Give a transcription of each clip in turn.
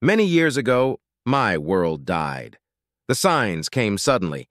Many years ago, my world died. The signs came suddenly.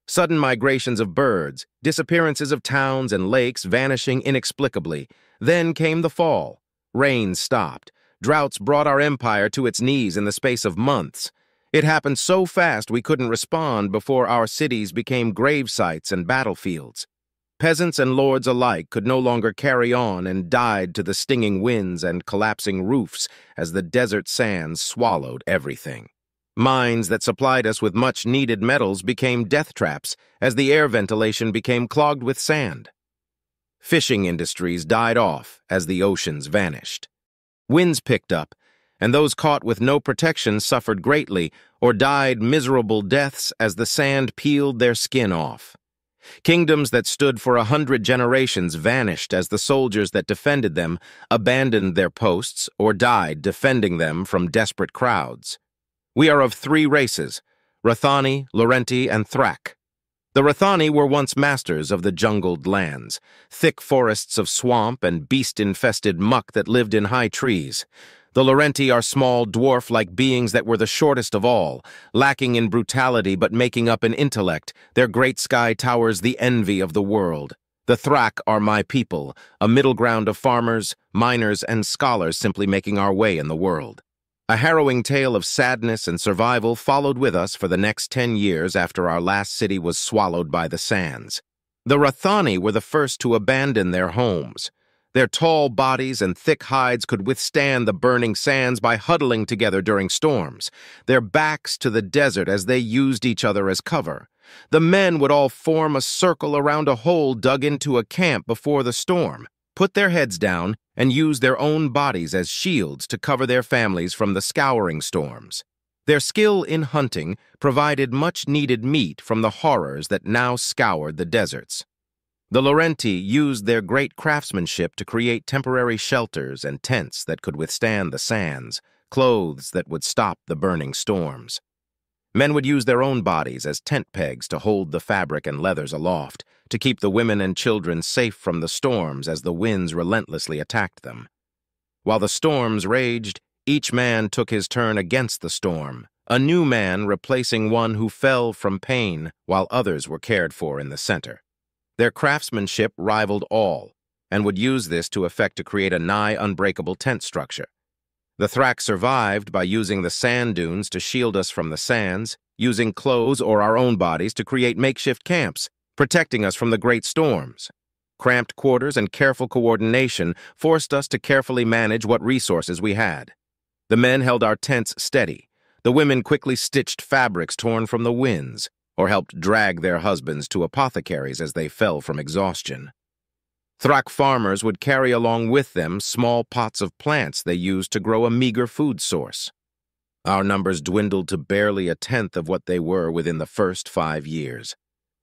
Sudden migrations of birds, disappearances of towns and lakes vanishing inexplicably. Then came the fall. Rain stopped. Droughts brought our empire to its knees in the space of months. It happened so fast we couldn't respond before our cities became grave sites and battlefields. Peasants and lords alike could no longer carry on and died to the stinging winds and collapsing roofs as the desert sands swallowed everything. Mines that supplied us with much-needed metals became death traps as the air ventilation became clogged with sand. Fishing industries died off as the oceans vanished. Winds picked up, and those caught with no protection suffered greatly or died miserable deaths as the sand peeled their skin off. Kingdoms that stood for 100 generations vanished as the soldiers that defended them abandoned their posts or died defending them from desperate crowds. We are of three races: Rathani, Laurenti, and Thrak. The Rathani were once masters of the jungled lands, thick forests of swamp and beast-infested muck that lived in high trees. The Laurenti are small, dwarf-like beings that were the shortest of all, lacking in brutality but making up in intellect, their great sky towers the envy of the world. The Thrak are my people, a middle ground of farmers, miners, and scholars simply making our way in the world. A harrowing tale of sadness and survival followed with us for the next 10 years after our last city was swallowed by the sands. The Rathani were the first to abandon their homes. Their tall bodies and thick hides could withstand the burning sands by huddling together during storms, their backs to the desert as they used each other as cover. The men would all form a circle around a hole dug into a camp before the storm, put their heads down, and use their own bodies as shields to cover their families from the scouring storms. Their skill in hunting provided much-needed meat from the horrors that now scoured the deserts. The Laurenti used their great craftsmanship to create temporary shelters and tents that could withstand the sands, clothes that would stop the burning storms. Men would use their own bodies as tent pegs to hold the fabric and leathers aloft, to keep the women and children safe from the storms as the winds relentlessly attacked them. While the storms raged, each man took his turn against the storm, a new man replacing one who fell from pain while others were cared for in the center. Their craftsmanship rivaled all, and would use this to effect to create a nigh unbreakable tent structure. The Thrak survived by using the sand dunes to shield us from the sands, using clothes or our own bodies to create makeshift camps, protecting us from the great storms. Cramped quarters and careful coordination forced us to carefully manage what resources we had. The men held our tents steady. The women quickly stitched fabrics torn from the winds, or helped drag their husbands to apothecaries as they fell from exhaustion. Thrak farmers would carry along with them small pots of plants they used to grow a meager food source. Our numbers dwindled to barely a tenth of what they were within the first 5 years.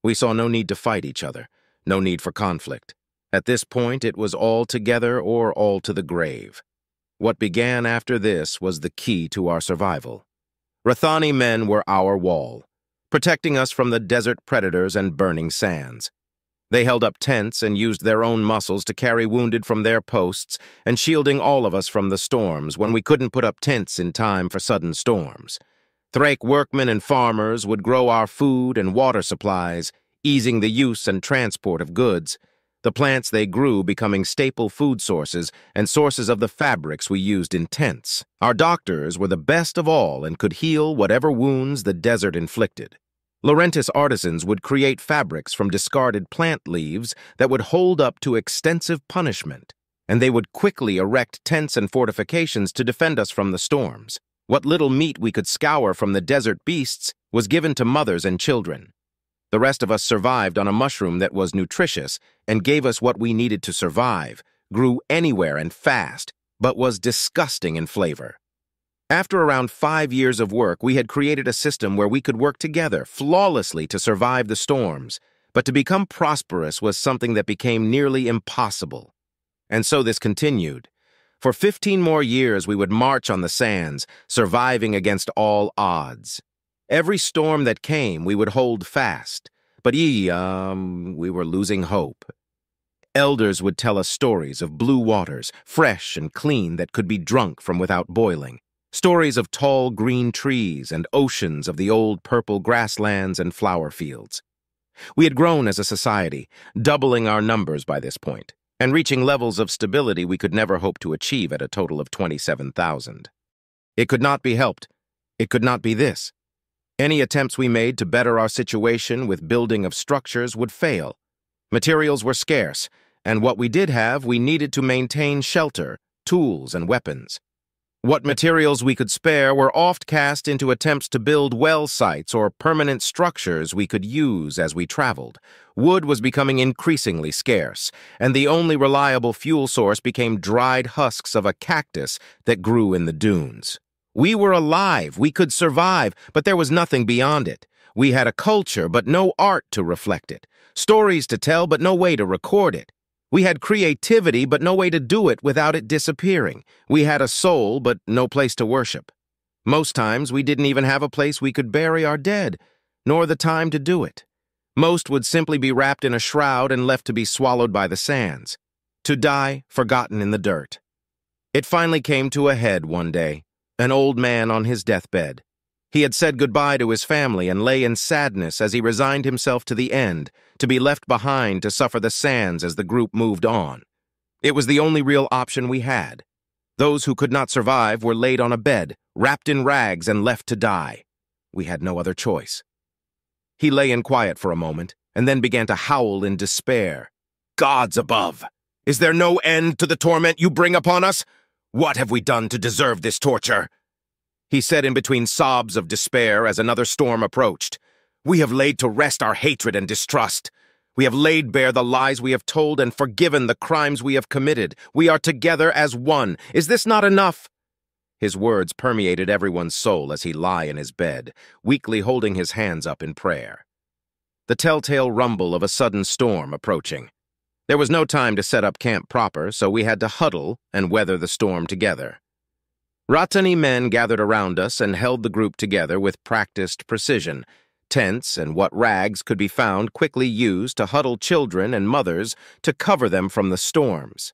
We saw no need to fight each other, no need for conflict. At this point, it was all together or all to the grave. What began after this was the key to our survival. Rathani men were our wall, protecting us from the desert predators and burning sands. They held up tents and used their own muscles to carry wounded from their posts and shielding all of us from the storms when we couldn't put up tents in time for sudden storms. Thrak workmen and farmers would grow our food and water supplies, easing the use and transport of goods, the plants they grew becoming staple food sources and sources of the fabrics we used in tents. Our doctors were the best of all and could heal whatever wounds the desert inflicted. Laurentis artisans would create fabrics from discarded plant leaves that would hold up to extensive punishment, and they would quickly erect tents and fortifications to defend us from the storms. What little meat we could scour from the desert beasts was given to mothers and children. The rest of us survived on a mushroom that was nutritious and gave us what we needed to survive, grew anywhere and fast, but was disgusting in flavor. After around 5 years of work, we had created a system where we could work together flawlessly to survive the storms, but to become prosperous was something that became nearly impossible. And so this continued. For 15 more years, we would march on the sands, surviving against all odds. Every storm that came, we would hold fast, but we were losing hope. Elders would tell us stories of blue waters, fresh and clean, that could be drunk from without boiling. Stories of tall green trees and oceans of the old purple grasslands and flower fields. We had grown as a society, doubling our numbers by this point, and reaching levels of stability we could never hope to achieve at a total of 27,000. It could not be helped. It could not be this. Any attempts we made to better our situation with building of structures would fail. Materials were scarce, and what we did have, we needed to maintain shelter, tools, and weapons. What materials we could spare were oft cast into attempts to build well sites or permanent structures we could use as we traveled. Wood was becoming increasingly scarce, and the only reliable fuel source became dried husks of a cactus that grew in the dunes. We were alive, we could survive, but there was nothing beyond it. We had a culture, but no art to reflect it. Stories to tell, but no way to record it. We had creativity, but no way to do it without it disappearing. We had a soul, but no place to worship. Most times, we didn't even have a place we could bury our dead, nor the time to do it. Most would simply be wrapped in a shroud and left to be swallowed by the sands, to die forgotten in the dirt. It finally came to a head one day, an old man on his deathbed. He had said goodbye to his family and lay in sadness as he resigned himself to the end, to be left behind to suffer the sands as the group moved on. It was the only real option we had. Those who could not survive were laid on a bed, wrapped in rags, and left to die. We had no other choice. He lay in quiet for a moment, and then began to howl in despair. "Gods above! Is there no end to the torment you bring upon us? What have we done to deserve this torture?" He said in between sobs of despair as another storm approached. "We have laid to rest our hatred and distrust. We have laid bare the lies we have told and forgiven the crimes we have committed. We are together as one. Is this not enough?" His words permeated everyone's soul as he lay in his bed, weakly holding his hands up in prayer. The telltale rumble of a sudden storm approaching. There was no time to set up camp proper, so we had to huddle and weather the storm together. Ratani men gathered around us and held the group together with practiced precision. Tents and what rags could be found quickly used to huddle children and mothers to cover them from the storms.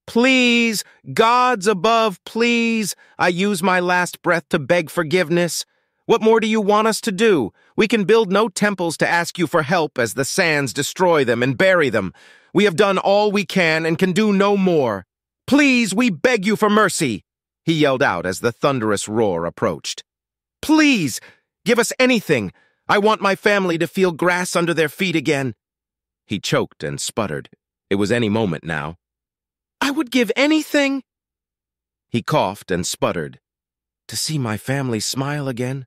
"Please, gods above, please, I use my last breath to beg forgiveness. What more do you want us to do? We can build no temples to ask you for help as the sands destroy them and bury them. We have done all we can and can do no more. Please, we beg you for mercy," he yelled out as the thunderous roar approached. "Please, give us anything. I want my family to feel grass under their feet again." He choked and sputtered. It was any moment now. "I would give anything." He coughed and sputtered. "To see my family smile again?"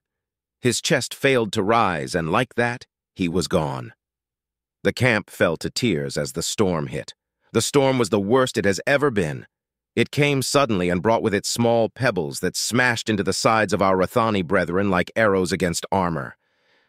His chest failed to rise, and like that, he was gone. The camp fell to tears as the storm hit. The storm was the worst it has ever been. It came suddenly and brought with it small pebbles that smashed into the sides of our Rathani brethren like arrows against armor.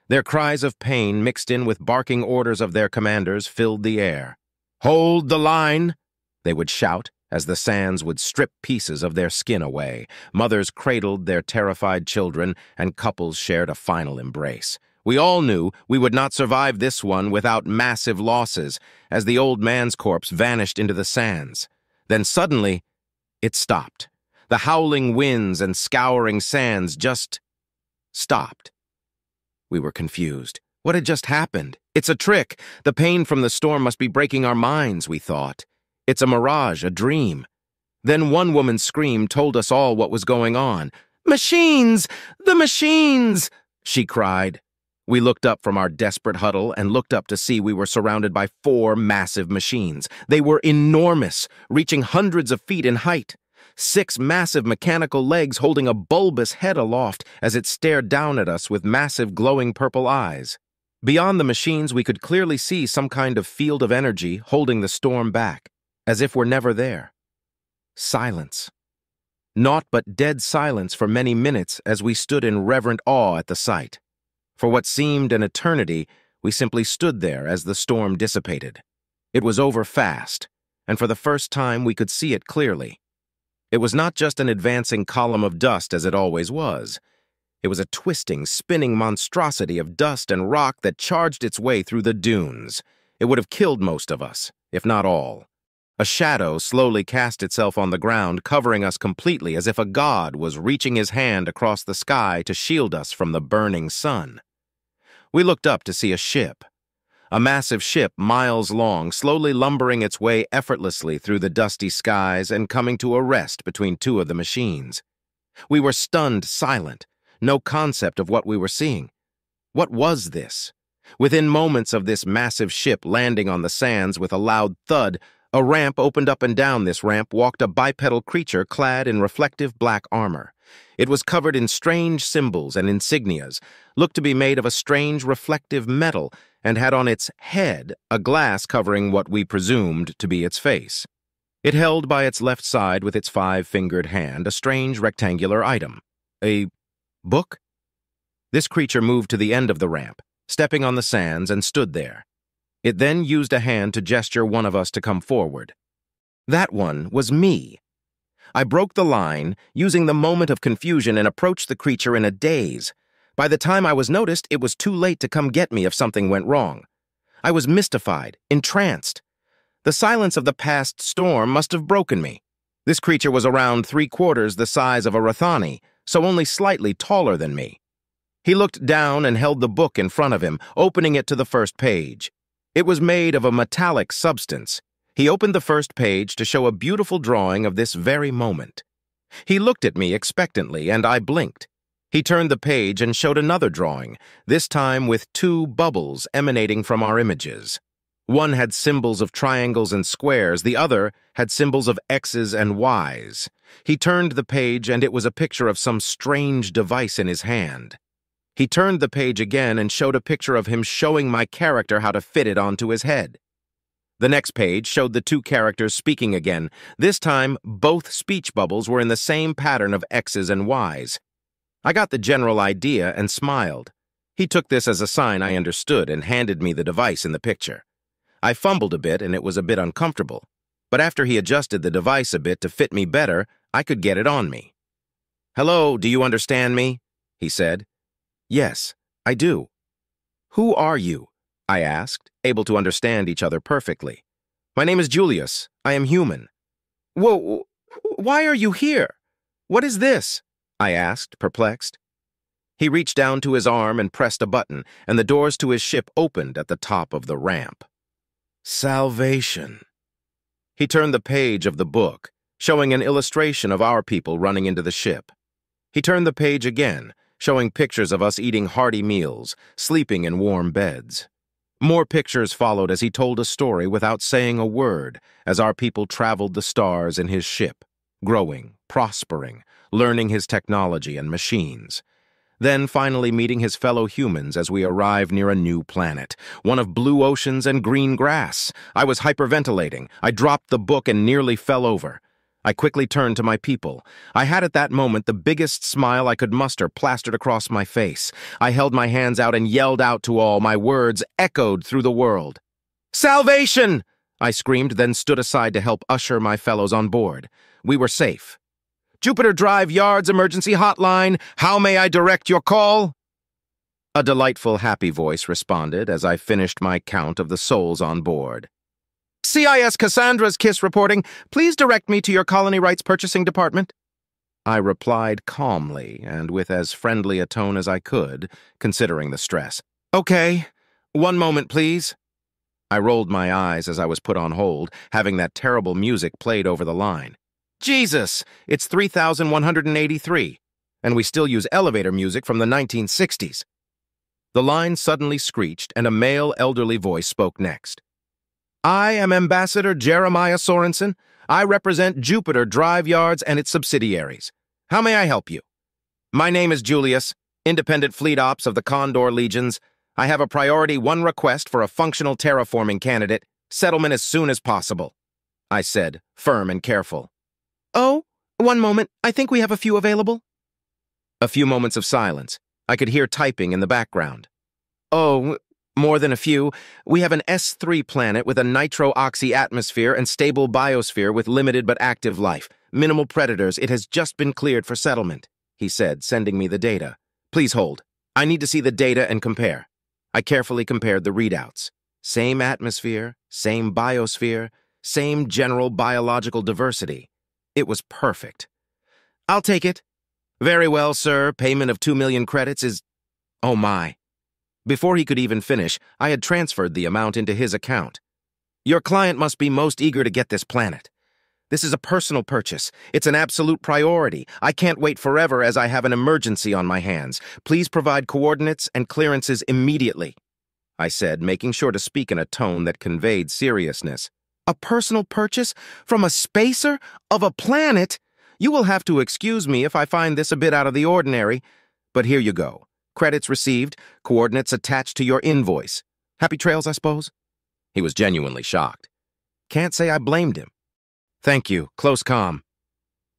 Their cries of pain mixed in with barking orders of their commanders filled the air. "Hold the line!" they would shout as the sands would strip pieces of their skin away. Mothers cradled their terrified children, and couples shared a final embrace. We all knew we would not survive this one without massive losses, as the old man's corpse vanished into the sands. Then suddenly, it stopped. The howling winds and scouring sands just stopped. We were confused. What had just happened? It's a trick. The pain from the storm must be breaking our minds, we thought. It's a mirage, a dream. Then one woman's scream told us all what was going on. "Machines! The machines!" she cried. We looked up from our desperate huddle and looked up to see we were surrounded by 4 massive machines. They were enormous, reaching hundreds of feet in height. 6 massive mechanical legs holding a bulbous head aloft as it stared down at us with massive glowing purple eyes. Beyond the machines, we could clearly see some kind of field of energy holding the storm back, as if we're never there. Silence. Naught but dead silence for many minutes as we stood in reverent awe at the sight. For what seemed an eternity, we simply stood there as the storm dissipated. It was over fast, and for the first time we could see it clearly. It was not just an advancing column of dust as it always was. It was a twisting, spinning monstrosity of dust and rock that charged its way through the dunes. It would have killed most of us, if not all. A shadow slowly cast itself on the ground, covering us completely as if a god was reaching his hand across the sky to shield us from the burning sun. We looked up to see a ship. A massive ship, miles long, slowly lumbering its way effortlessly through the dusty skies and coming to a rest between two of the machines. We were stunned silent, no concept of what we were seeing. What was this? Within moments of this massive ship landing on the sands with a loud thud, a ramp opened up, and down this ramp walked a bipedal creature clad in reflective black armor. It was covered in strange symbols and insignias, looked to be made of a strange reflective metal, and had on its head a glass covering what we presumed to be its face. It held by its left side with its 5-fingered hand a strange rectangular item. A book? This creature moved to the end of the ramp, stepping on the sands, and stood there. It then used a hand to gesture one of us to come forward. That one was me. I broke the line, using the moment of confusion, and approached the creature in a daze. By the time I was noticed, it was too late to come get me if something went wrong. I was mystified, entranced. The silence of the past storm must have broken me. This creature was around 3/4 the size of a Rathani, so only slightly taller than me. He looked down and held the book in front of him, opening it to the first page. It was made of a metallic substance. He opened the first page to show a beautiful drawing of this very moment. He looked at me expectantly, and I blinked. He turned the page and showed another drawing, this time with 2 bubbles emanating from our images. One had symbols of triangles and squares, the other had symbols of X's and Y's. He turned the page, and it was a picture of some strange device in his hand. He turned the page again and showed a picture of him showing my character how to fit it onto his head. The next page showed the 2 characters speaking again. This time, both speech bubbles were in the same pattern of X's and Y's. I got the general idea and smiled. He took this as a sign I understood and handed me the device in the picture. I fumbled a bit, and it was a bit uncomfortable. But after he adjusted the device a bit to fit me better, I could get it on me. "Hello, do you understand me?" he said. "Yes, I do." "Who are you?" I asked, able to understand each other perfectly. "My name is Julius. I am human." "Whoa, why are you here? What is this?" I asked, perplexed. He reached down to his arm and pressed a button, and the doors to his ship opened at the top of the ramp. Salvation. He turned the page of the book, showing an illustration of our people running into the ship. He turned the page again, showing pictures of us eating hearty meals, sleeping in warm beds. More pictures followed as he told a story without saying a word, as our people traveled the stars in his ship, growing, prospering, learning his technology and machines. Then finally meeting his fellow humans as we arrived near a new planet, one of blue oceans and green grass. I was hyperventilating. I dropped the book and nearly fell over. I quickly turned to my people. I had at that moment the biggest smile I could muster plastered across my face. I held my hands out and yelled out to all. My words echoed through the world. "Salvation!" I screamed, then stood aside to help usher my fellows on board. We were safe. "Jupiter Drive Yards Emergency Hotline, how may I direct your call?" A delightful, happy voice responded as I finished my count of the souls on board. "CIS Cassandra's Kiss reporting. Please direct me to your Colony Rights Purchasing Department." I replied calmly and with as friendly a tone as I could, considering the stress. "Okay, one moment, please." I rolled my eyes as I was put on hold, having that terrible music played over the line. Jesus, it's 3183, and we still use elevator music from the 1960s. The line suddenly screeched, and a male elderly voice spoke next. "I am Ambassador Jeremiah Sorensen. I represent Jupiter Drive Yards and its subsidiaries. How may I help you?" "My name is Julius, Independent Fleet Ops of the Condor Legions. I have a priority 1 request for a functional terraforming candidate. Settlement as soon as possible," I said, firm and careful. "Oh, one moment. I think we have a few available." A few moments of silence. I could hear typing in the background. "Oh, more than a few. We have an S3 planet with a nitro-oxy atmosphere and stable biosphere with limited but active life. Minimal predators. It has just been cleared for settlement," he said, sending me the data. "Please hold. I need to see the data and compare." I carefully compared the readouts. Same atmosphere, same biosphere, same general biological diversity. It was perfect. I'll take it. Very well, sir. Payment of 2 million credits is... Oh my. Before he could even finish, I had transferred the amount into his account. Your client must be most eager to get this planet. This is a personal purchase. It's an absolute priority. I can't wait forever as I have an emergency on my hands. Please provide coordinates and clearances immediately, I said, making sure to speak in a tone that conveyed seriousness. A personal purchase from a spacer of a planet? You will have to excuse me if I find this a bit out of the ordinary, but here you go. Credits received, coordinates attached to your invoice. Happy trails, I suppose? He was genuinely shocked. Can't say I blamed him. Thank you. Close calm.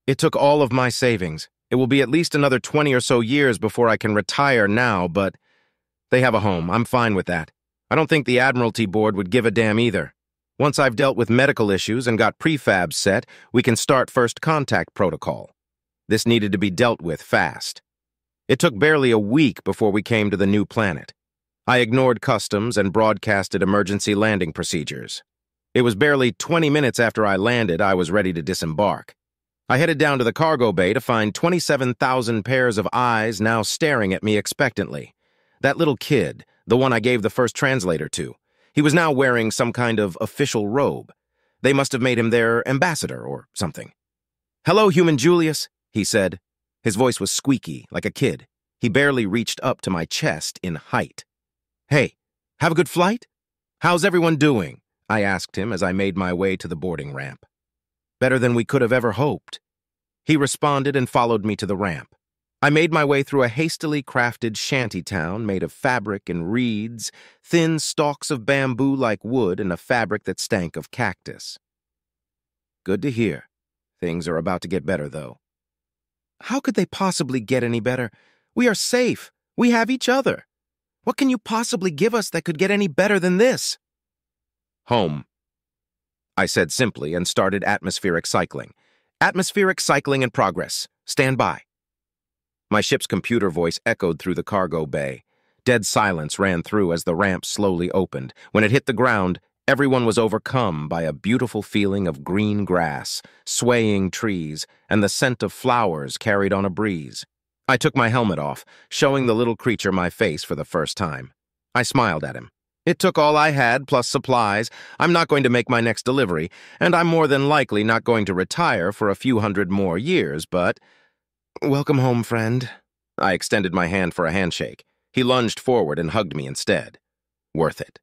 It took all of my savings. It will be at least another 20 or so years before I can retire now, but they have a home. I'm fine with that. I don't think the Admiralty Board would give a damn either. Once I've dealt with medical issues and got prefabs set, we can start first contact protocol. This needed to be dealt with fast. It took barely a week before we came to the new planet. I ignored customs and broadcasted emergency landing procedures. It was barely 20 minutes after I landed I was ready to disembark. I headed down to the cargo bay to find 27,000 pairs of eyes now staring at me expectantly. That little kid, the one I gave the first translator to, he was now wearing some kind of official robe. They must have made him their ambassador or something. "Hello, human Julius," he said. His voice was squeaky, like a kid. He barely reached up to my chest in height. "Hey, have a good flight? How's everyone doing?" I asked him as I made my way to the boarding ramp. "Better than we could have ever hoped." He responded and followed me to the ramp. I made my way through a hastily crafted shanty town made of fabric and reeds, thin stalks of bamboo like wood, and a fabric that stank of cactus. Good to hear. Things are about to get better, though. How could they possibly get any better? We are safe. We have each other. What can you possibly give us that could get any better than this? Home, I said simply and started atmospheric cycling. Atmospheric cycling in progress. Stand by. My ship's computer voice echoed through the cargo bay. Dead silence ran through as the ramp slowly opened. When it hit the ground, everyone was overcome by a beautiful feeling of green grass, swaying trees, and the scent of flowers carried on a breeze. I took my helmet off, showing the little creature my face for the first time. I smiled at him. It took all I had, plus supplies. I'm not going to make my next delivery, and I'm more than likely not going to retire for a few hundred more years, but... Welcome home, friend. I extended my hand for a handshake. He lunged forward and hugged me instead. Worth it.